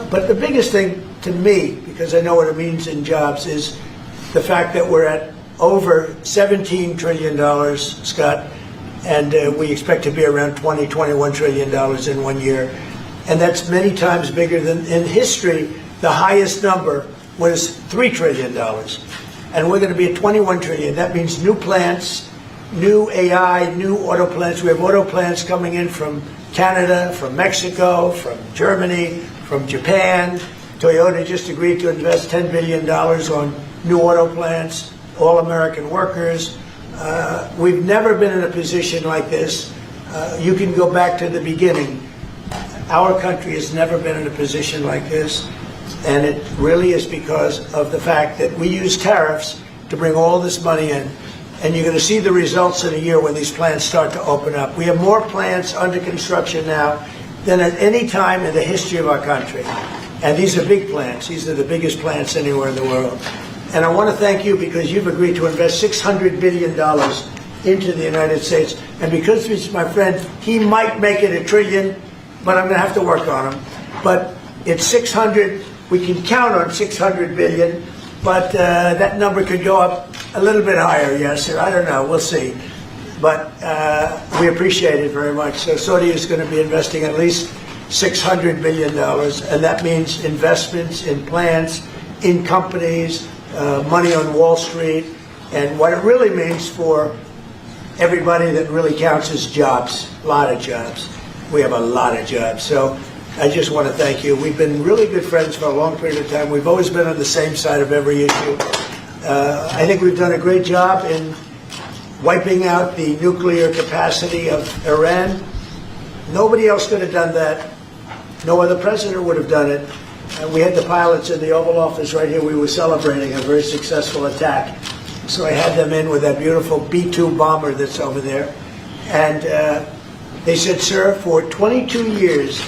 But the biggest thing to me, because I know what it means in jobs, is the fact that we're at over $17 trillion, Scott, and we expect to be around $21 trillion in 1 year. And that's many times bigger than in history. The highest number was $3 trillion. And we're going to be at 21 trillion. That means new plants, new AI, new auto plants. We have auto plants coming in from Canada, from Mexico, from Germany, from Japan. Toyota just agreed to invest $10 billion on new auto plants, all American workers. We've never been in a position like this. You can go back to the beginning. Our country has never been in a position like this, and it really is because of the fact that we use tariffs to bring all this money in. And you're going to see the results in a year when these plants start to open up. We have more plants under construction now than at any time in the history of our country. And these are big plants. These are the biggest plants anywhere in the world. And I want to thank you because you've agreed to invest $600 billion into the United States. And because he's my friend, he might make it $1 trillion, but I'm going to have to work on him. But it's 600. We can count on 600 billion, but that number could go up a little bit higher, yes, or I don't know, we'll see. But we appreciate it very much. So Saudi is going to be investing at least $600 billion, and that means investments in plants, in companies, money on Wall Street, and what it really means for everybody that really counts is jobs, a lot of jobs. We have a lot of jobs. So I just want to thank you. We've been really good friends for a long period of time. We've always been on the same side of every issue. I think we've done a great job in wiping out the nuclear capacity of Iran. Nobody else could have done that. No other president would have done it. We had the pilots in the Oval Office right here. We were celebrating a very successful attack. So I had them in with that beautiful B-2 bomber that's over there. And they said, sir, for 22 years,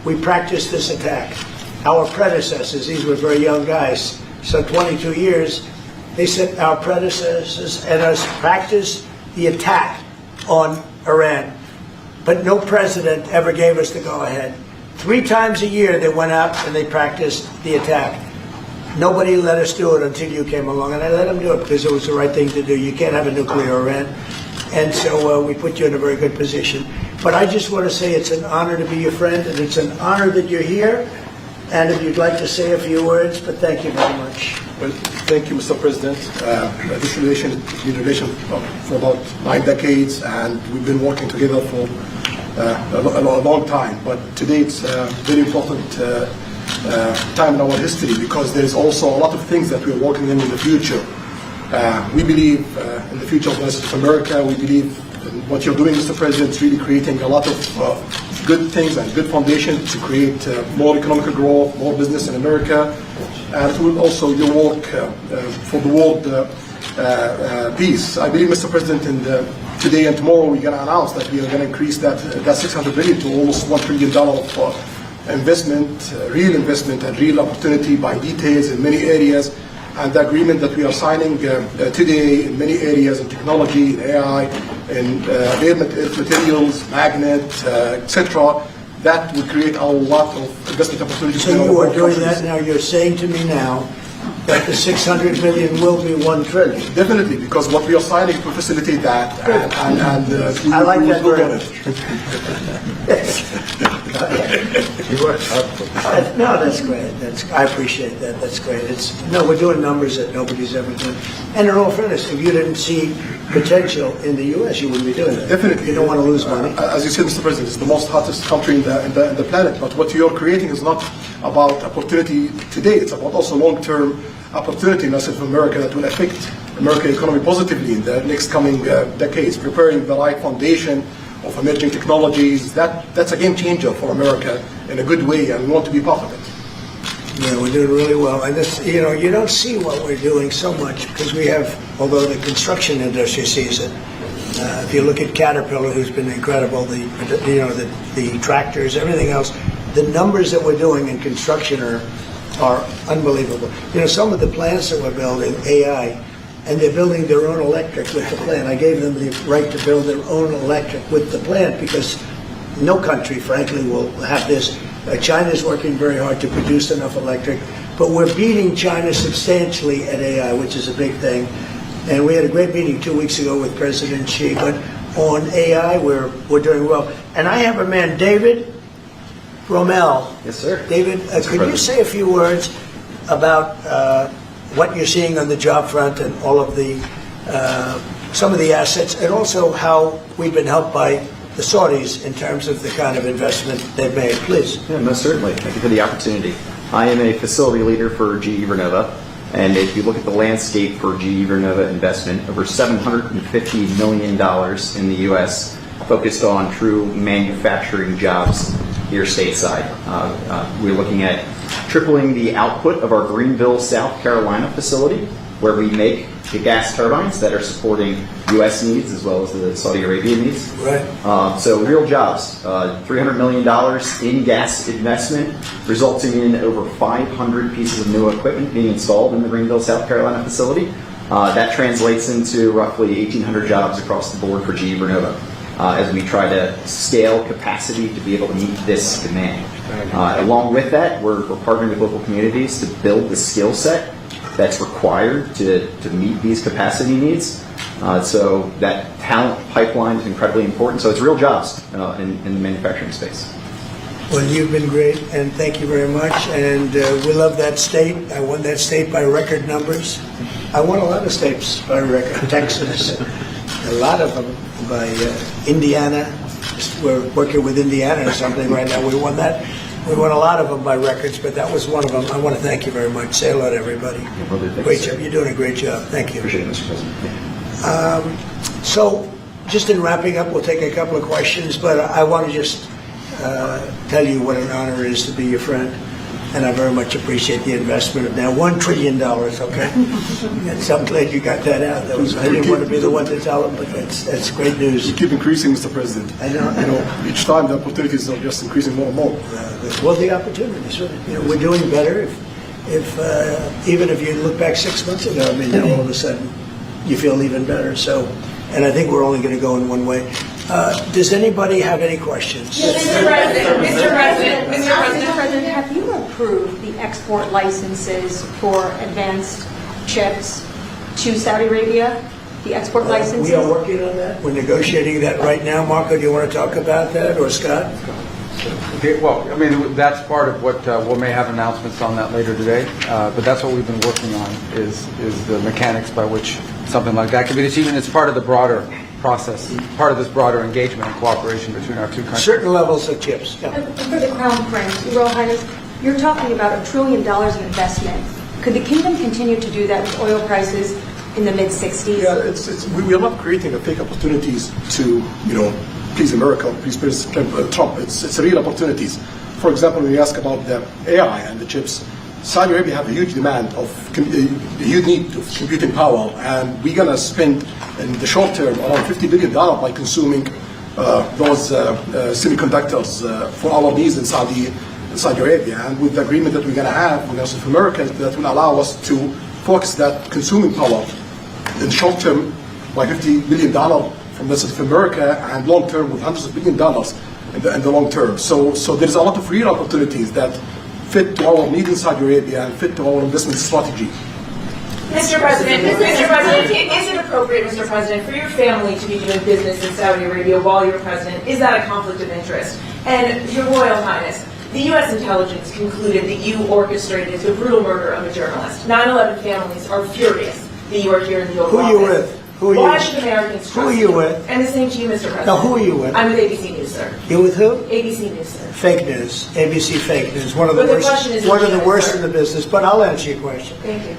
we practiced this attack. Our predecessors, these were very young guys, so 22 years, they said our predecessors and us practiced the attack on Iran. But no president ever gave us the go-ahead. 3 times a year they went out and they practiced the attack. Nobody let us do it until you came along, and I let them do it because it was the right thing to do. You can't have a nuclear Iran. And so we put you in a very good position. But I just want to say it's an honor to be your friend, and it's an honor that you're here. And if you'd like to say a few words, but thank you very much. Well, thank you, Mr. President. This relation has been a relation for about 9 decades, and we've been working together for a long time. But today it's a very important time in our history because there is also a lot of things that we're working in the future. We believe in the future of the United States of America. We believe in what you're doing, Mr. President, is really creating a lot of good things and good foundation to create more economic growth, more business in America, and through also your work for the world peace. I believe, Mr. President, today and tomorrow we're going to announce that we are going to increase that $600 billion to almost $1 trillion of investment, real investment and real opportunity by details in many areas. And the agreement that we are signing today in many areas in technology, in AI, in materials, magnet, etc., that will create a lot of investment opportunities. So you are doing that now. You're saying to me now that the 600 billion will be 1 trillion. Definitely, because what we are signing will facilitate that. And I like that very much. No, that's great. I appreciate that. That's great. We're doing numbers that nobody's ever done. And in all fairness, if you didn't see potential in the U.S., you wouldn't be doing that. Definitely. You don't want to lose money. As you said, Mr. President, it's the most hottest country in the planet. But what you're creating is not about opportunity today. It's about also long-term opportunity in the United States of America that will affect American economy positively in the next coming decades, preparing the right foundation of emerging technologies. That's a game changer for America in a good way, and we want to be part of it. Yeah, we're doing really well. And this, you don't see what we're doing so much because we have, although the construction industry sees it. If you look at Caterpillar, who's been incredible, the tractors, everything else, the numbers that we're doing in construction are unbelievable. Some of the plants that we're building, AI, and they're building their own electric with the plant. I gave them the right to build their own electric with the plant because no country, frankly, will have this. China's working very hard to produce enough electric, but we're beating China substantially at AI, which is a big thing. And we had a great meeting 2 weeks ago with President Xi, but on AI, we're doing well. And I have a man, David Rommel. Yes, sir. David, could you say a few words about what you're seeing on the job front and all of the some of the assets, and also how we've been helped by the Saudis in terms of the kind of investment they've made? Please. Yeah, most certainly. Thank you for the opportunity. I am a facility leader for GE Vernova, and if you look at the landscape for GE Vernova investment, over $750 million in the U.S. focused on true manufacturing jobs here stateside. We're looking at tripling the output of our Greenville, South Carolina facility, where we make the gas turbines that are supporting U.S. needs as well as the Saudi Arabia needs. Right. So real jobs, $300 million in gas investment, resulting in over 500 pieces of new equipment being installed in the Greenville, South Carolina facility. That translates into roughly 1,800 jobs across the board for GE Vernova as we try to scale capacity to be able to meet this demand. Along with that, we're partnering with local communities to build the skill set that's required to meet these capacity needs. So that talent pipeline is incredibly important. So it's real jobs in the manufacturing space. Well, you've been great, and thank you very much. And we love that state. I won that state by record numbers. I won a lot of states by record. Texas, a lot of them by Indiana. We're working with Indiana or something right now. We won that. We won a lot of them by records, but that was one of them. I want to thank you very much. Say hello to everybody. Great job. You're doing a great job. Thank you. Appreciate it, Mr. President. So, just in wrapping up, we'll take a couple of questions, but I want to just tell you what an honor it is to be your friend, and I very much appreciate the investment of now $1 trillion, okay? So I'm glad you got that out. I didn't want to be the one to tell them, but that's great news. You keep increasing, Mr. President. I know. Each time the opportunities are just increasing more and more. Well, the opportunities, we're doing better. If even if you look back 6 months ago, I mean, now all of a sudden you feel even better. So, and I think we're only going to go in one way. Does anybody have any questions? Yes, Mr. President, have you approved the export licenses for advanced chips to Saudi Arabia? The export licenses? We are working on that. We're negotiating that right now. Marco, do you want to talk about that, or Scott? Okay, well, I mean, that's part of what we may have announcements on that later today, but that's what we've been working on is the mechanics by which something like that can be achieved, and it's part of the broader process, part of this broader engagement and cooperation between our two countries. Certain levels of chips. Yeah. For the Crown Prince, Your Royal Highness, you're talking about $1 trillion in investment. Could the kingdom continue to do that with oil prices in the mid-60s? Yeah, we are not creating a fake opportunities to, please America, please President Trump. It's real opportunities. For example, when you ask about the AI and the chips, Saudi Arabia have a huge demand of, a huge need of computing power, and we're going to spend in the short term around $50 billion by consuming those semiconductors for our needs in Saudi Arabia. And with the agreement that we're going to have with of America, that will allow us to focus that consuming power in short term by $50 billion from the of America, and long term with hundreds of billions of dollars in the long term. So there's a lot of real opportunities that fit to our needs in Saudi Arabia and fit to our investment strategy. Mr. President, is it appropriate, Mr. President, for your family to be doing business in Saudi Arabia while you're president? Is that a conflict of interest? And Your Royal Highness, the U.S. intelligence concluded that you orchestrated the brutal murder of a journalist. 9/11 families are furious that you are here in the Oval Office. Who are you with? Why should Americans trust you? Who are you with? And the same to you, Mr. President. Now, who are you with? I'm with ABC News, sir. You with who? ABC News, sir. Fake news. ABC fake news. One of the But the worst. question is One of the legitimate, worst sir. in the business. But I'll answer your question. Thank you.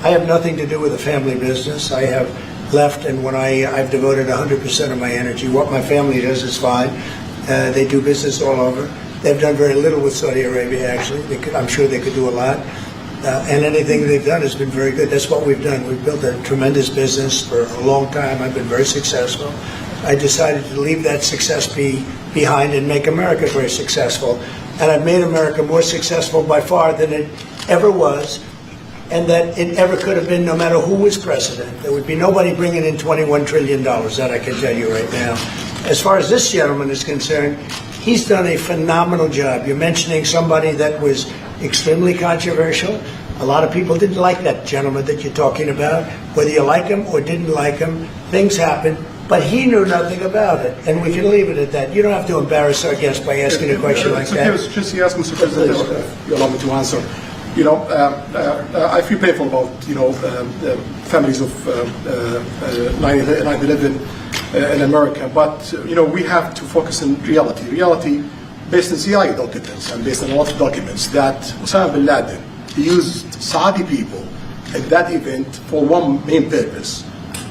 I have nothing to do with the family business. I have left, and when I've devoted 100% of my energy. What my family does is fine. They do business all over. They've done very little with Saudi Arabia, actually. I'm sure they could do a lot. And anything they've done has been very good. That's what we've done. We've built a tremendous business for a long time. I've been very successful. I decided to leave that success behind and make America very successful. And I've made America more successful by far than it ever was, and that it ever could have been no matter who was president. There would be nobody bringing in $21 trillion, that I can tell you right now. As far as this gentleman is concerned, He's done a phenomenal job. You're mentioning somebody that was extremely controversial. A lot of people didn't like that gentleman that you're talking about. Whether you like him or didn't like him, things happen. But he knew nothing about it, and we can leave it at that. You don't have to embarrass our guest by asking a question like that. Just yes, Mr. President, you allow me to answer. You know, I feel painful about, you know, the families of 9/11 in America, but, you know, we have to focus on reality. Reality based on CIA documents and based on a lot of documents that Osama bin Laden, he used Saudi people at that event for one main purpose,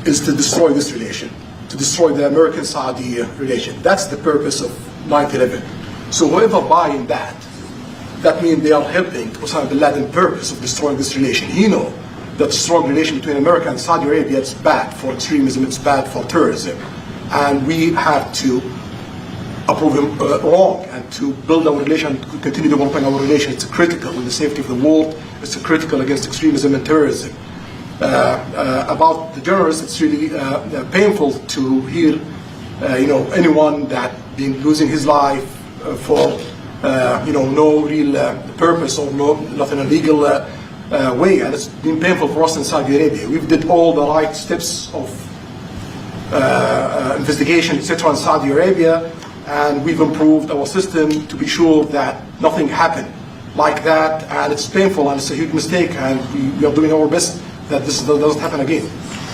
is to destroy this relation, to destroy the American-Saudi relation. That's the purpose of 9/11. So whoever buying that means they are helping Osama bin Laden's purpose of destroying this relation. He knows that strong relation between America and Saudi Arabia is bad for extremism, it's bad for terrorism. And we have to approve him wrong and to build our relation, continue developing our relation. It's critical in the safety of the world, it's critical against extremism and terrorism. About the journalists, it's really painful to hear, you know, anyone that been losing his life for, you know, no real purpose or nothing illegal way, and it's been painful for us in Saudi Arabia. We've did all the right steps of investigation, etc., in Saudi Arabia, and we've improved our system to be sure that nothing happened like that, and it's painful and it's a huge mistake, and we are doing our best that this doesn't happen again.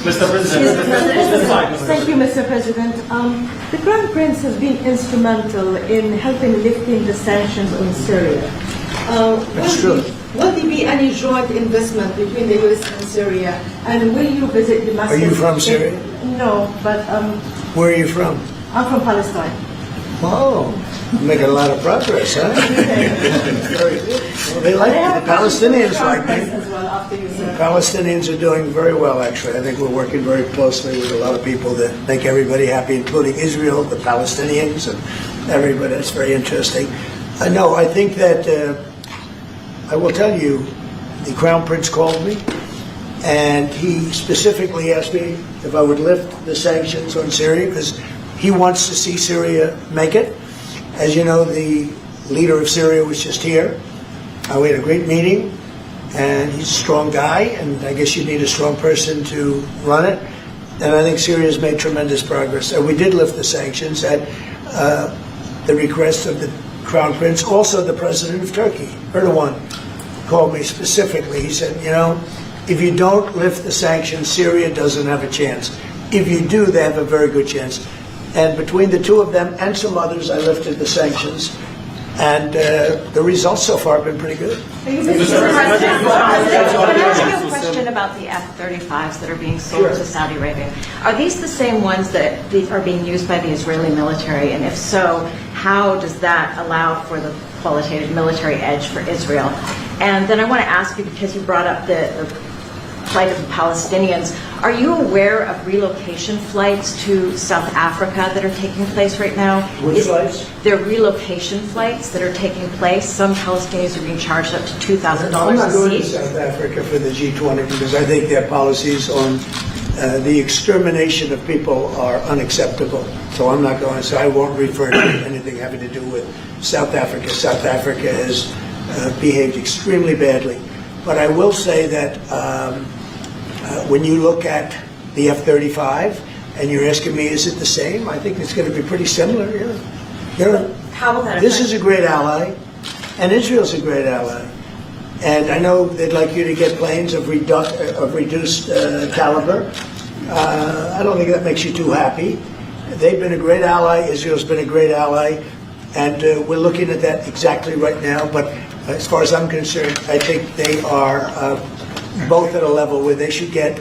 Mr. President, Thank you, Mr. President. The Crown Prince has been instrumental in helping lifting the sanctions on Syria. That's true. Will there be any joint investment between the U.S. and Syria? And will you visit Damascus? Are you from Syria? No, but Where are you from? I'm from Palestine. Oh, making a lot of progress, huh? Very good. Well, they like me. The Palestinians like me. As well after you, sir. Palestinians are doing very well, actually. I think we're working very closely with a lot of people that make everybody happy, including Israel, the Palestinians, and everybody. It's very interesting. No, I think that I will tell you, the Crown Prince called me, and he specifically asked me if I would lift the sanctions on Syria, because he wants to see Syria make it. As you know, the leader of Syria was just here. We had a great meeting, and he's a strong guy, and I guess you need a strong person to run it. And I think Syria has made tremendous progress. And we did lift the sanctions at the request of the Crown Prince. Also, the President of Turkey, Erdogan, called me specifically. He said, you know, if you don't lift the sanctions, Syria doesn't have a chance. If you do, they have a very good chance. And between the two of them and some others, I lifted the sanctions. And the results so far have been pretty good. Can I ask you a question about the F-35s that are being sold to Saudi Arabia? Are these the same ones that are being used by the Israeli military? And if so, how does that allow for the qualitative military edge for Israel? And then I want to ask you, because you brought up the plight of the Palestinians, are you aware of relocation flights to South Africa that are taking place right now? Which flights? There are relocation flights that are taking place. Some Palestinians are being charged up to $2,000 I'm not going a to seat. South Africa for the G20 because I think their policies on the extermination of people are unacceptable. So I'm not going, so I won't refer to anything having to do with South Africa. South Africa has behaved extremely badly. But I will say that when you look at the F-35 and you're asking me, is it the same? I think it's going to be pretty similar. How will that This affect- is a great ally, and Israel's a great ally. And I know they'd like you to get planes of reduced caliber. I don't think that makes you too happy. They've been a great ally. Israel's been a great ally. And we're looking at that exactly right now. But as far as I'm concerned, I think they are both at a level where they should get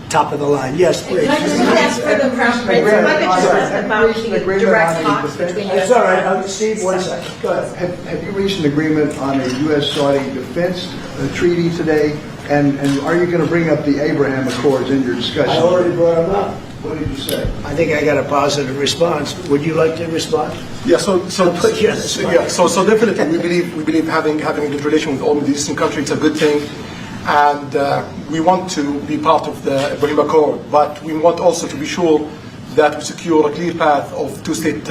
top of the line. Yes, please. Can I just ask for the Crown Prince, if I could just ask about the direct talks between U.S. It's all right. Steve, one second. Go ahead. Have you reached an agreement on a U.S.-Saudi defense treaty today? And are you going to bring up the Abraham Accords in your discussion? I already brought them up. What did you say? I think I got a positive response. Would you like to respond? Yeah, so definitely we believe having a good relation with all Middle Eastern countries is a good thing, and we want to be part of the Ibrahim Accord, but we want also to be sure that we secure a clear path of two-state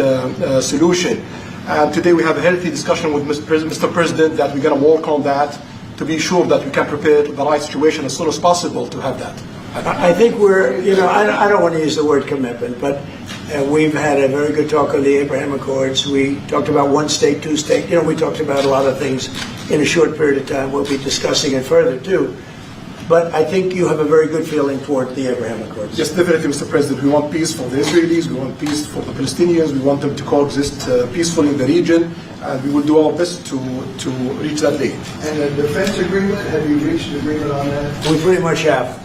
solution. And today we have a healthy discussion with Mr. President that we're going to work on that to be sure that we can prepare the right situation as soon as possible to have that. I think we're, I don't want to use the word commitment, but we've had a very good talk on the Abraham Accords. We talked about one state, two state. We talked about a lot of things in a short period of time. We'll be discussing it further too. But I think you have a very good feeling toward the Abraham Accords. Yes, definitely, Mr. President. We want peace for the Israelis. We want peace for the Palestinians. We want them to coexist peacefully in the region. And we will do our best to reach that day. And the defense agreement, have you reached an agreement on that? We pretty much have.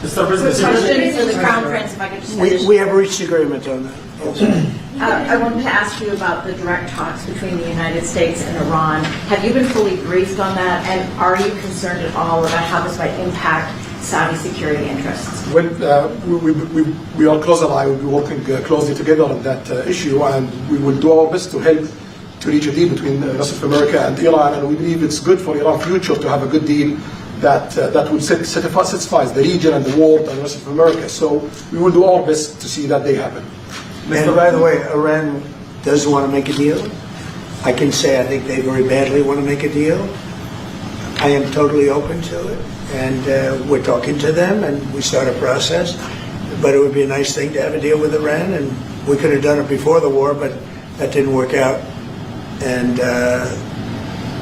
Mr. President, question for the Crown Prince, if I could just finish. We have reached agreement on that. I wanted to ask you about the direct talks between the United States and Iran. Have you been fully briefed on that, and are you concerned at all about how this might impact Saudi security interests? When we are close ally, we'll be working closely together on that issue, and we will do our best to help to reach a deal between the rest of America and Iran. And we believe it's good for Iran's future to have a good deal that will satisfy the region and the world and the rest of America. So we will do our best to see that day happen. And by the way, Iran does want to make a deal. I can say I think they very badly want to make a deal. I am totally open to it. And we're talking to them, and we start a process. But it would be a nice thing to have a deal with Iran, and we could have done it before the war, but that didn't work out. And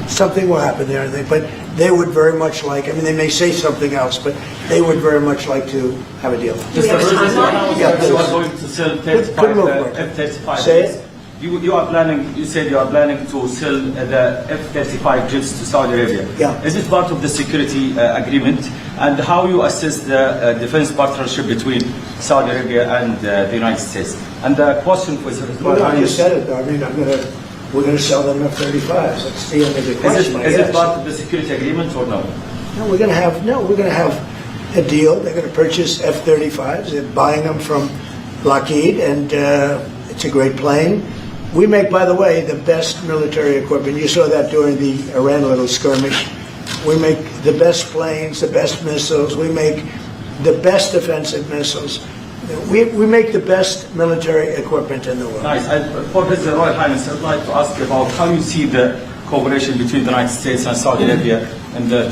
something will happen there, I think. But they would very much like, they may say something else, but they would very much like to have a deal. Mr. President, Yeah, you are going to sell F-35 Say jets. it. You said you are planning to sell the F-35 jets to Saudi Arabia. Yeah. Is it part of the security agreement? And how you assess the defense partnership between Saudi Arabia and the United States? And the question was... Well, you said it, though. We're going to sell them F-35s. That's the end of the question. Is it part of the security agreement or no? No, we're going to have a deal. They're going to purchase F-35s. They're buying them from Lockheed, and it's a great plane. We make, by the way, the best military equipment. You saw that during the Iran little skirmish. We make the best planes, the best missiles. We make the best defensive missiles. We make the best military equipment in the world. Nice. For His Royal Highness, I'd like to ask about how you see the cooperation between the United States and Saudi Arabia in the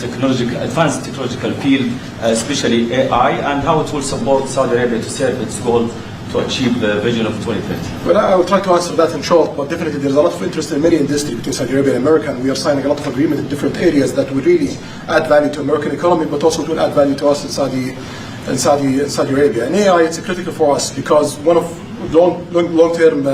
advanced technological field, especially AI, and how it will support Saudi Arabia to serve its goal to achieve the vision of 2030. Well, I will try to answer that in short, but definitely there's a lot of interest in many industries between Saudi Arabia and America, and we are signing a lot of agreements in different areas that will really add value to American economy, but also will add value to us in Saudi Arabia. And AI, it's critical for us because one of the long-term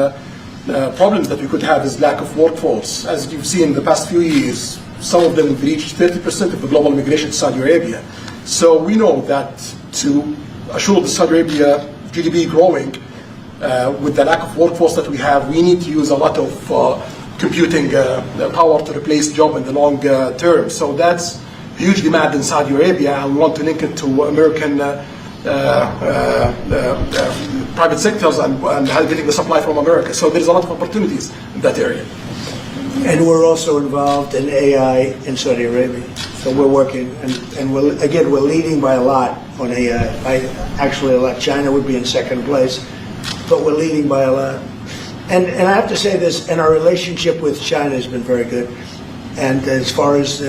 problems that we could have is lack of workforce. As you've seen in the past few years, some of them have reached 30% of the global migration to Saudi Arabia. So we know that to assure the Saudi Arabia GDP growing, with the lack of workforce that we have, we need to use a lot of computing power to replace job in the long term. So that's huge demand in Saudi Arabia, and we want to link it to American private sectors and getting the supply from America. So there's a lot of opportunities in that area. And we're also involved in AI in Saudi Arabia. So we're working, and we're leading by a lot on AI. Actually a lot. China would be in second place, but we're leading by a lot. And I have to say this, and our relationship with China has been very good. And as far as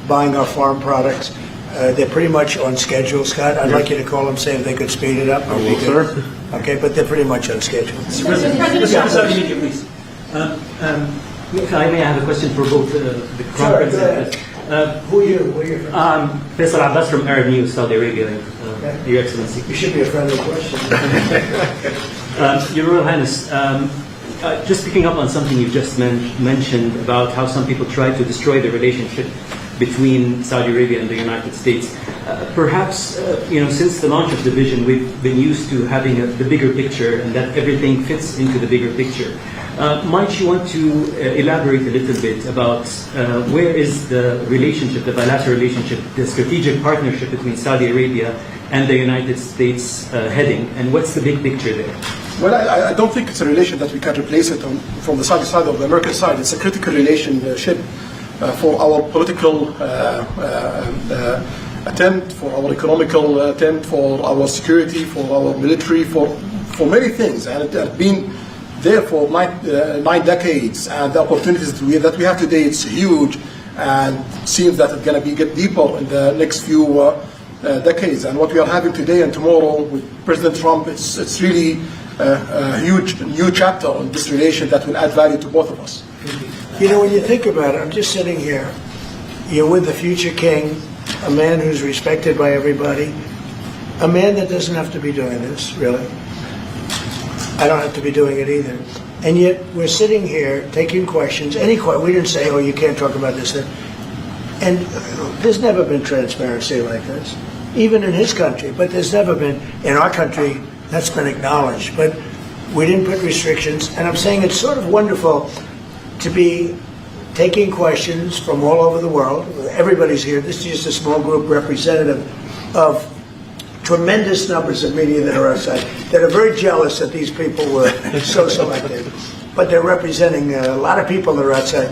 buying our farm products, they're pretty much on schedule, Scott. I'd like you to call them, say if they could speed it up. I will, sir. Okay, but they're pretty much on schedule. President, please. If I may, I have a question for both the Crown Prince. Who are you? I'm Faisal Abbas from Arab News, Saudi Arabia, Your Excellency. You should be a friendly question. Your Royal Highness, just picking up on something you just mentioned about how some people try to destroy the relationship between Saudi Arabia and the United States. Perhaps, since the launch of the vision, we've been used to having the bigger picture and that everything fits into the bigger picture. Might you want to elaborate a little bit about where is the relationship, the bilateral relationship, the strategic partnership between Saudi Arabia and the United States heading, and what's the big picture there? Well, I don't think it's a relation that we can replace it from the Saudi side or the American side. It's a critical relationship for our political attempt, for our economical attempt, for our security, for our military, for many things. And it has been Therefore, 9 decades and the opportunities that we have today, it's huge, and seems that it's going to get deeper in the next few decades. And what we are having today and tomorrow with President Trump, it's really a huge new chapter in this relation that will add value to both of us. You know, when you think about it, I'm just sitting here. You're with the future king, a man who's respected by everybody, a man that doesn't have to be doing this, really. I don't have to be doing it either. And yet we're sitting here taking questions, we didn't say, oh, you can't talk about this, that. And there's never been transparency like this, even in his country, but there's never been, in our country, that's been acknowledged. But we didn't put restrictions, and I'm saying it's sort of wonderful to be taking questions from all over the world. Everybody's here. This is just a small group representative of tremendous numbers of media that are outside, that are very jealous that these people were so selected. But they're representing a lot of people that are outside.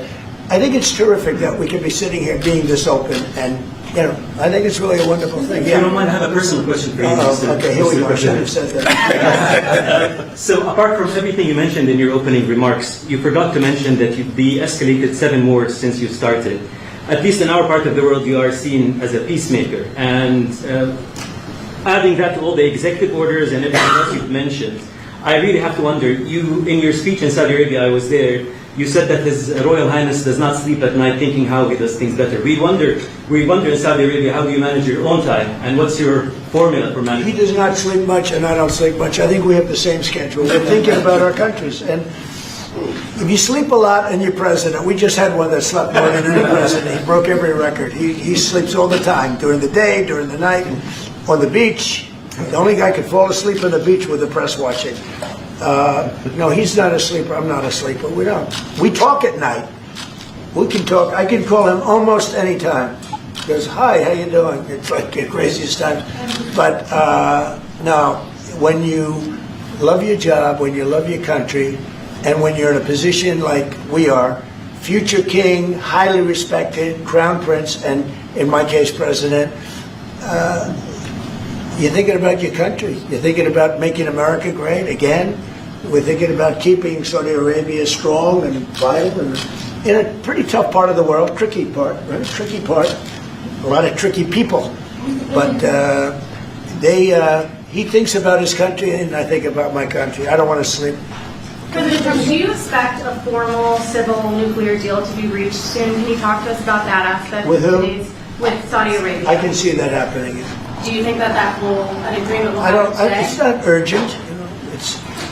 I think it's terrific that we can be sitting here being this open, and, you know, I think it's really a wonderful thing. If you don't mind, I have a personal question for you, Mr. Okay, here we go. I should have said that. So, apart from everything you mentioned in your opening remarks, you forgot to mention that you've de-escalated 7 wars since you started. At least in our part of the world, you are seen as a peacemaker. And adding that to all the executive orders and everything else you've mentioned, I really have to wonder, in your speech in Saudi Arabia, I was there, you said that His Royal Highness does not sleep at night thinking how he does things better. We wonder in Saudi Arabia, how do you manage your own time, and what's your formula for managing? He does not sleep much, and I don't sleep much. I think we have the same schedule. We're thinking about our countries. And if you sleep a lot and you're president, we just had one that slept more than any president. He broke every record. He sleeps all the time, during the day, during the night, on the beach. The only guy could fall asleep on the beach with the press watching. No, he's not a sleeper. I'm not a sleeper. We don't. We talk at night. We can talk. I can call him almost any time. He goes, hi, how you doing? It's like the craziest times. But no, when you love your job, when you love your country, and when you're in a position like we are, future king, highly respected, crown prince, and in my case, president, you're thinking about your country. You're thinking about making America great again. We're thinking about keeping Saudi Arabia strong and vital, and in a pretty tough part of the world, tricky part, right? Tricky part. A lot of tricky people. But he thinks about his country, and I think about my country. I don't want to sleep. President Trump, do you expect a formal civil nuclear deal to be reached soon? Can you talk to us about that aspect? With who? With Saudi Arabia. I can see that happening. Do you think that an agreement will happen today? It's not urgent. You know,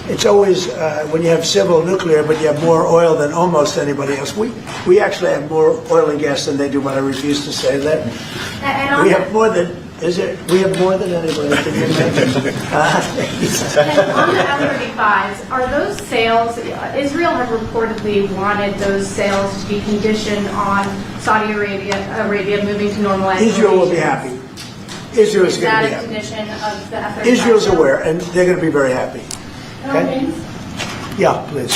it's always when you have civil nuclear, but you have more oil than almost anybody else. We actually have more oil and gas than they do, but I refuse to say that. We have more than. We have more than anybody. Can you imagine? And on the F-35s, are those sales? Israel had reportedly wanted those sales to be conditioned on Saudi Arabia moving to normalized Israel will be happy. Israel is going to be happy. happy. Condition of the F-35? Israel's aware, and they're going to be very happy. Okay? Yeah, please.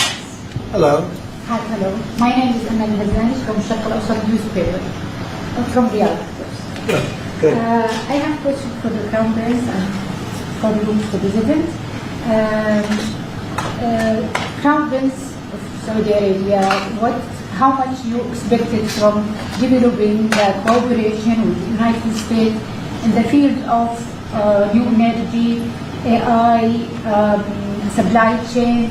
Hello. Hi, hello. My name is Amal Hazani from Sharq al-Awsat newspaper. From Riyadh. Good. I have a question for the Crown Prince and for the President. Crown Prince of Saudi Arabia, how much you expected from developing the cooperation with the United States in the field of new energy, AI, supply chain?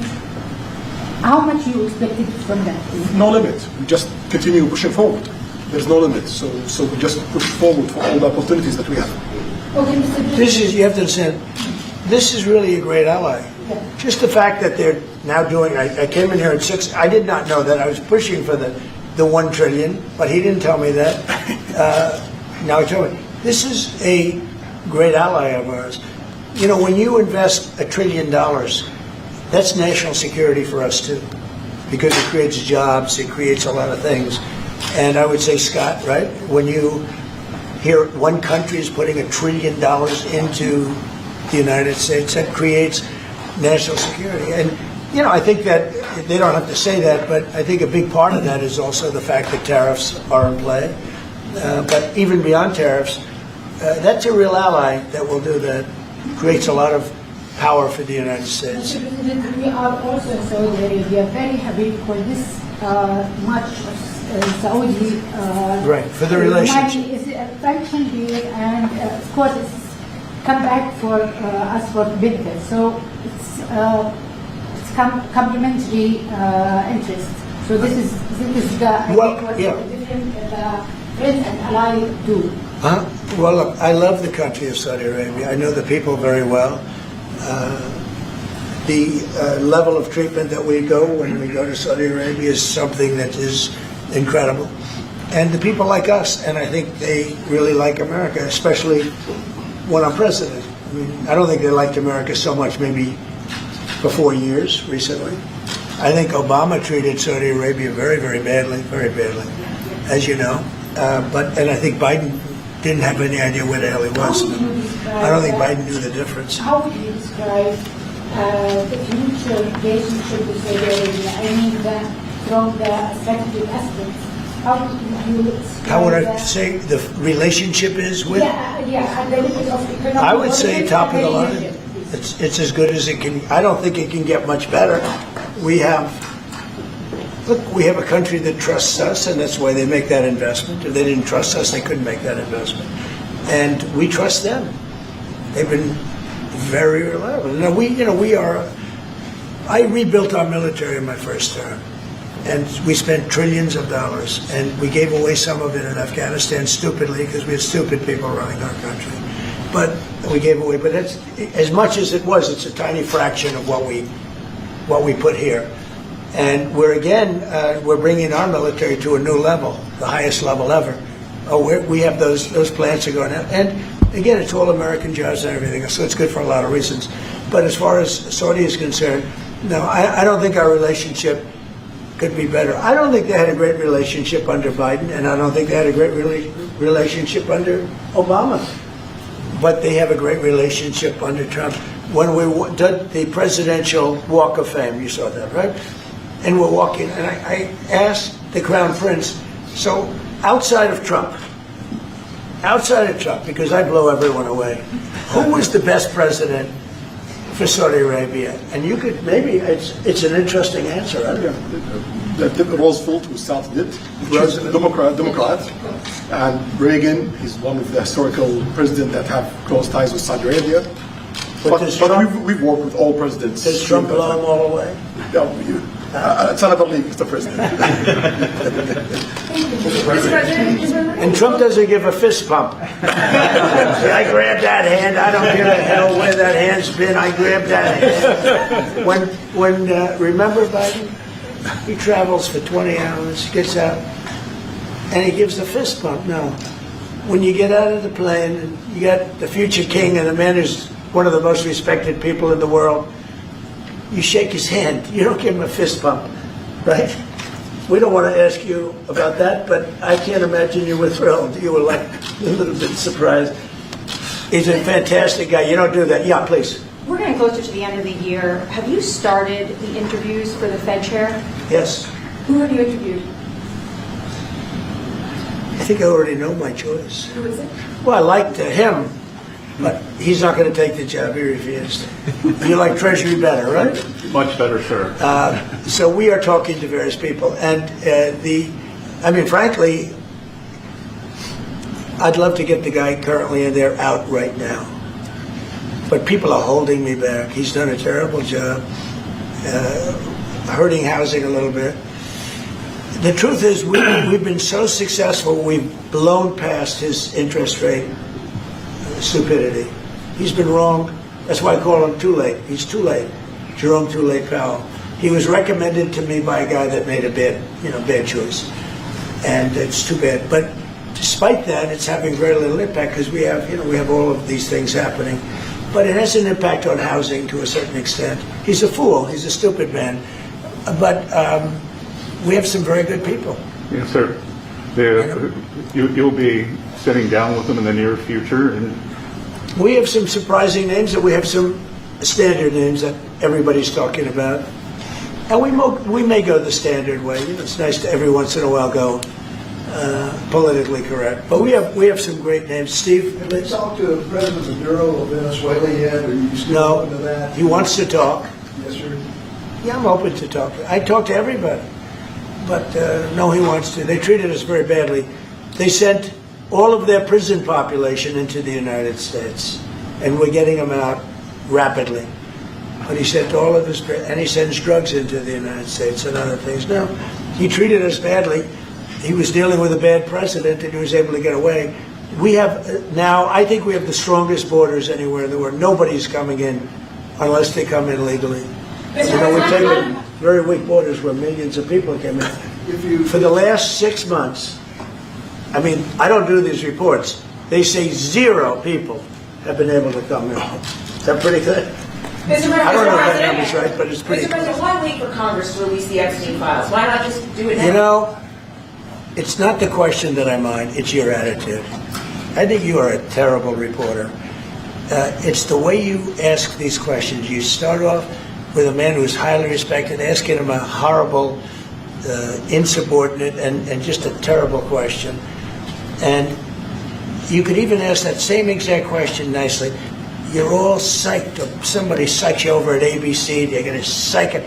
How much you expected from that? No limit. We just continue pushing forward. There's no limit. So we just push forward for all the opportunities that we have. Okay, Mr. President. You have to understand, this is really a great ally. Yeah. Just the fact that they're now doing, I came in here at 6, I did not know that. I was pushing for the 1 trillion, but he didn't tell me that. Now he told me. This is a great ally of ours. You know, when you invest $1 trillion, that's national security for us too, because it creates jobs, it creates a lot of things. And I would say, Scott, right, when you hear one country is putting $1 trillion into the United States, that creates national security. And, you know, I think that they don't have to say that, but I think a big part of that is also the fact that tariffs are in play. But even beyond tariffs, that's a real ally that will do that. Creates a lot of power for the United States. Mr. President, we are also in Saudi Arabia very happy because this much of Saudi Right, for the relationship. money is attention here, and of course it's come back for us for benefit. So it's complementary interest. So this is the I Well, think what yeah. the different friends and allies do. Well, look, I love the country of Saudi Arabia. I know the people very well. The level of treatment that we go when we go to Saudi Arabia is something that is incredible. And the people like us, and I think they really like America, especially when I'm president. I mean, I don't think they liked America so much maybe for 4 years recently. I think Obama treated Saudi Arabia very, very badly, as you know. And I think Biden didn't have any idea where the hell he was. I don't think Biden knew the difference. How would you describe the future relationship with Saudi Arabia? I mean, from the strategic aspects. How would you describe How would I say the relationship is with? Yeah, and the limit of economic. I would say top of the line. It's as good as it can. I don't think it can get much better. We have a country that trusts us, and that's why they make that investment. If they didn't trust us, they couldn't make that investment. And we trust them. They've been very reliable. Now I rebuilt our military in my first term, and we spent trillions of dollars, and we gave away some of it in Afghanistan stupidly because we had stupid people running our country. But we gave away. But it's, as much as it was, it's a tiny fraction of what we put here. And we're bringing our military to a new level, the highest level ever. We have those plants are going out. And again, it's all American jobs and everything, so it's good for a lot of reasons. But as far as Saudi is concerned, no, I don't think our relationship could be better. I don't think they had a great relationship under Biden, and I don't think they had a great relationship under Obama. But they have a great relationship under Trump. When we did the Presidential Walk of Fame, you saw that, right? And we're walking, and I asked the Crown Prince, so outside of Trump, because I blow everyone away, who was the best president for Saudi Arabia? And you could, maybe, it's an interesting answer, I don't know. Roosevelt, who started it, Democrat, and Reagan, he's one of the historical presidents that have close ties with Saudi Arabia. But we've worked with all presidents. Does Trump blow them all away? No, it's another league, Mr. President. And Trump doesn't give a fist pump. See, I grabbed that hand. I don't give a hell where that hand's been. I grabbed that hand. Remember Biden? He travels for 20 hours, gets out, and he gives a fist bump. No. When you get out of the plane, and you got the future king and the man who's one of the most respected people in the world, you shake his hand. You don't give him a fist bump, right? We don't want to ask you about that, but I can't imagine you were thrilled. You were like a little bit surprised. He's a fantastic guy. You don't do that. Yeah, please. We're getting closer to the end of the year. Have you started the interviews for the Fed chair? Yes. Who have you interviewed? I think I already know my choice. Who is it? Well, I liked him, but he's not going to take the job. He refused. You like Treasury better, right? Much better, sir. So we are talking to various people, and frankly, I'd love to get the guy currently in there out right now. But people are holding me back. He's done a terrible job, hurting housing a little bit. The truth is, we've been so successful, we've blown past his interest rate stupidity. He's been wrong. That's why I call him too late. He's too late. Jerome Too Late Powell. He was recommended to me by a guy that made a bad choice. And it's too bad. But despite that, it's having very little impact because we have all of these things happening. But it has an impact on housing to a certain extent. He's a fool. He's a stupid man. But we have some very good people. Yes, sir. You'll be sitting down with them in the near future. And we have some surprising names, and we have some standard names that everybody's talking about. And we may go the standard way. It's nice to every once in a while go politically correct. But we have some great names. Steve, Have you talked to President Maduro of Venezuela yet? Are you still open to no, that? he wants to talk. Yes, sir. Yeah, I'm open to talk. I talk to everybody. But no, he wants to. They treated us very badly. They sent all of their prison population into the United States, and we're getting them out rapidly. But he sent all of his, and he sends drugs into the United States and other things. No, he treated us badly. He was dealing with a bad president, and he was able to get away. We have now, I think we have the strongest borders anywhere in the world. Nobody's coming in unless they come in legally. You know, we've taken very weak borders where millions of people came in. For the last 6 months, I mean, I don't do these reports. They say 0 people have been able to come in. Is that pretty good? Mr. I don't know if that President, number's right, but it's pretty Mr. President, why wait for Congress to release the Epstein files? Why not just do it now? You know, it's not the question that I mind, it's your attitude. I think you are a terrible reporter. It's the way you ask these questions. You start off with a man who's highly respected, asking him a horrible, insubordinate, and just a terrible question. And you could even ask that same exact question nicely. You're all psyched up. Somebody psyched you over at ABC. They're going to psych it.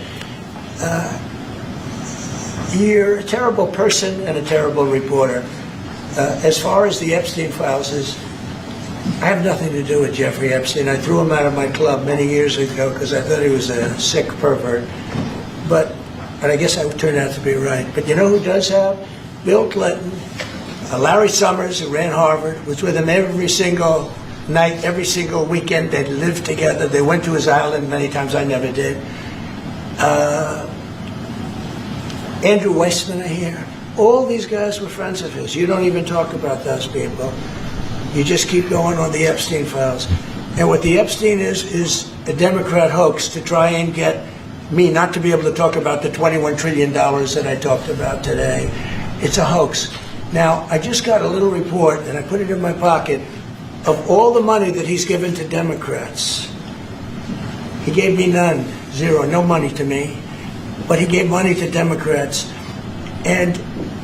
You're a terrible person and a terrible reporter. As far as the Epstein files is, I have nothing to do with Jeffrey Epstein. I threw him out of my club many years ago because I thought he was a sick pervert. But I guess I turned out to be right. But you know who does have? Bill Clinton, Larry Summers, who ran Harvard, was with him every single night, every single weekend. They lived together. They went to his island many times. I never did. Andrew Weissman, I hear. All these guys were friends of his. You don't even talk about those people. You just keep going on the Epstein files. And what the Epstein is a Democrat hoax to try and get me not to be able to talk about the $21 trillion that I talked about today. It's a hoax. Now, I just got a little report, and I put it in my pocket, of all the money that he's given to Democrats. He gave me none, 0, no money to me. But he gave money to Democrats. And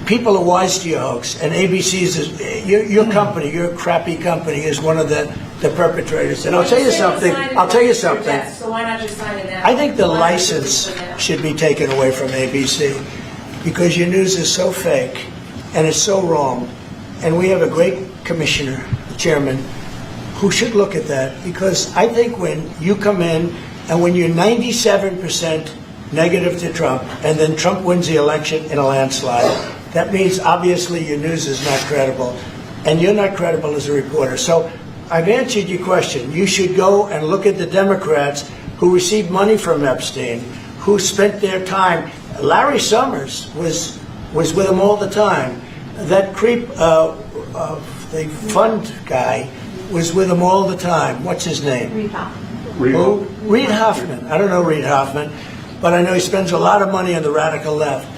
people are wise to your hoax. And ABC's is, your company, your crappy company, is one of the perpetrators. And I'll tell you something. So why not just sign it now? I think the license should be taken away from ABC because your news is so fake and it's so wrong. And we have a great commissioner, chairman, who should look at that, because I think when you come in and when you're 97% negative to Trump and then Trump wins the election in a landslide, that means obviously your news is not credible and you're not credible as a reporter. So I've answered your question. You should go and look at the Democrats who received money from Epstein, who spent their time. Larry Summers was with him all the time. That creep, the fund guy, was with him all the time. What's his name? Reid Hoffman. Reid Hoffman. I don't know Reid Hoffman, but I know he spends a lot of money on the radical left.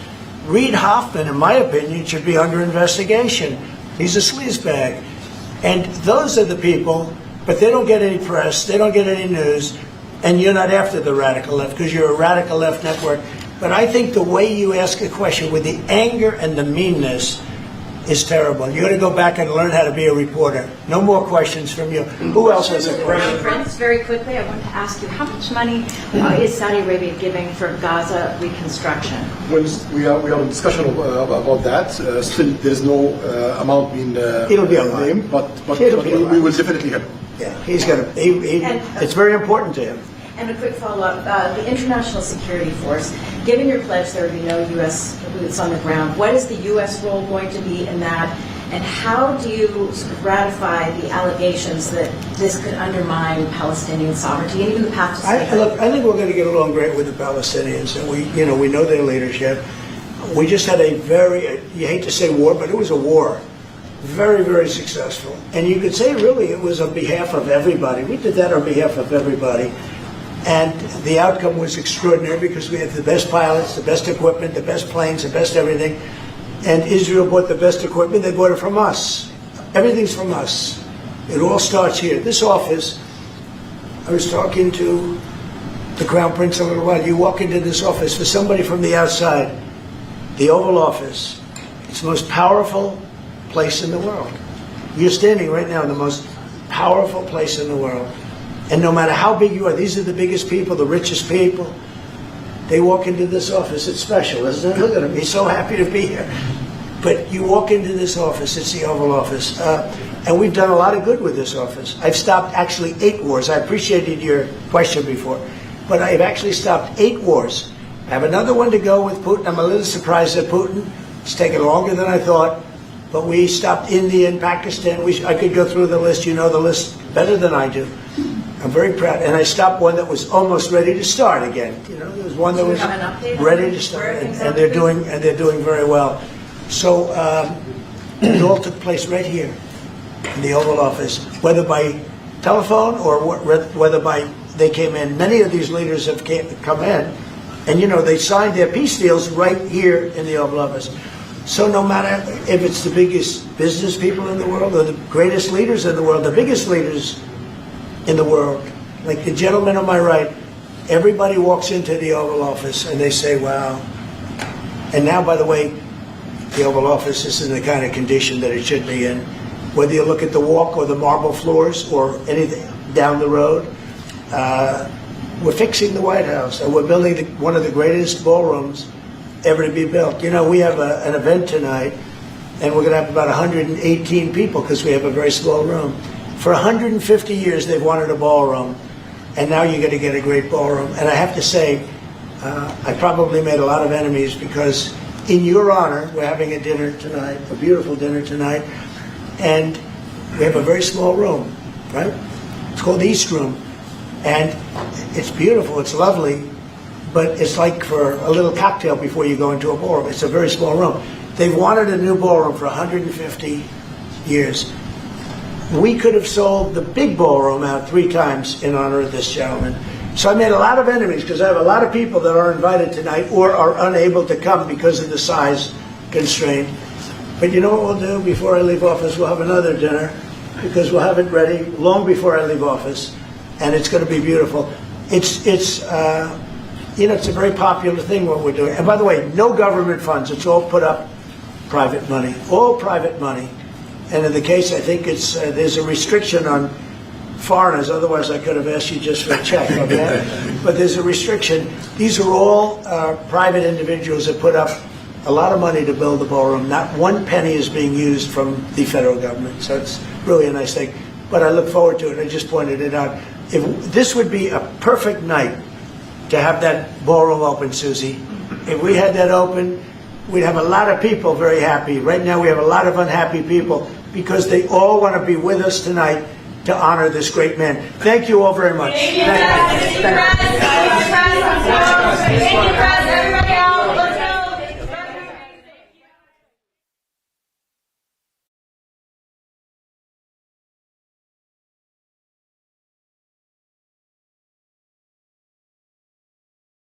Reid Hoffman, in my opinion, should be under investigation. He's a sleazebag. And those are the people, but they don't get any press, they don't get any news, and you're not after the radical left because you're a radical left network. But I think the way you ask a question with the anger and the meanness is terrible. You got to go back and learn how to be a reporter. No more questions from you. Who else has a question? Prince, very quickly, I want to ask you, how much money is Saudi Arabia giving for Gaza reconstruction? When we have a discussion about that. Still, there is no amount being It'll be online. but It'll be we will definitely help. Yeah, he's going to. It's very important to him. And a quick follow-up, the International Security Force, given your pledge there will be no U.S. boots on the ground, what is the U.S. role going to be in that, and how do you sort of ratify the allegations that this could undermine Palestinian sovereignty and even the path to statehood? Look, I think we're going to get along great with the Palestinians, and we know their leadership. We just had a very, you hate to say war, but it was a war. Very, very successful. And you could say really it was on behalf of everybody. We did that on behalf of everybody. And the outcome was extraordinary because we had the best pilots, the best equipment, the best planes, the best everything. And Israel bought the best equipment. They bought it from us. Everything's from us. It all starts here. This office, I was talking to the Crown Prince a little while. You walk into this office, for somebody from the outside, the Oval Office, it's the most powerful place in the world. You're standing right now in the most powerful place in the world. And no matter how big you are, these are the biggest people, the richest people. They walk into this office. It's special, isn't it? Look at him. He's so happy to be here. But you walk into this office. It's the Oval Office. And we've done a lot of good with this office. I've stopped actually 8 wars. I appreciated your question before. But I've actually stopped 8 wars. I have another one to go with Putin. I'm a little surprised at Putin. It's taken longer than I thought. But we stopped India and Pakistan. I could go through the list. You know the list better than I do. I'm very proud. And I stopped one that was almost ready to start again. You know, there was one that was ready to start. And they're doing very well. So it all took place right here in the Oval Office, whether by telephone or whether by they came in. Many of these leaders have come in, and you know they signed their peace deals right here in the Oval Office. So no matter if it's the biggest business people in the world or the greatest leaders in the world, the biggest leaders in the world, like the gentleman on my right, everybody walks into the Oval Office and they say, wow. And now, by the way, the Oval Office is in the kind of condition that it should be in. Whether you look at the walk or the marble floors or anything down the road, we're fixing the White House and we're building one of the greatest ballrooms ever to be built. You know, we have an event tonight and we're going to have about 118 people because we have a very small room. For 150 years they've wanted a ballroom, and now you're going to get a great ballroom. And I have to say, I probably made a lot of enemies because in your honor, we're having a dinner tonight, a beautiful dinner tonight, and we have a very small room, right? It's called the East Room, and it's beautiful, it's lovely, but it's like for a little cocktail before you go into a ballroom. It's a very small room. They've wanted a new ballroom for 150 years. We could have sold the big ballroom out 3 times in honor of this gentleman. So I made a lot of enemies because I have a lot of people that are invited tonight or are unable to come because of the size constraint. But you know what we'll do before I leave office? We'll have another dinner because we'll have it ready long before I leave office, and it's going to be beautiful. It's you know, it's a very popular thing what we're doing. And by the way, no government funds. It's all put up private money, all private money. And in the case, I think it's there's a restriction on foreigners. Otherwise, I could have asked you just for a check. Okay? But there's a restriction. These are all private individuals that put up a lot of money to build the ballroom. Not one penny is being used from the federal government. So it's really a nice thing. But I look forward to it. I just pointed it out. If this would be a perfect night to have that ballroom open, Susie. If we had that open, we'd have a lot of people very happy. Right now, we have a lot of unhappy people because they all want to be with us tonight to honor this great man. Thank you all very much. Thank you, President.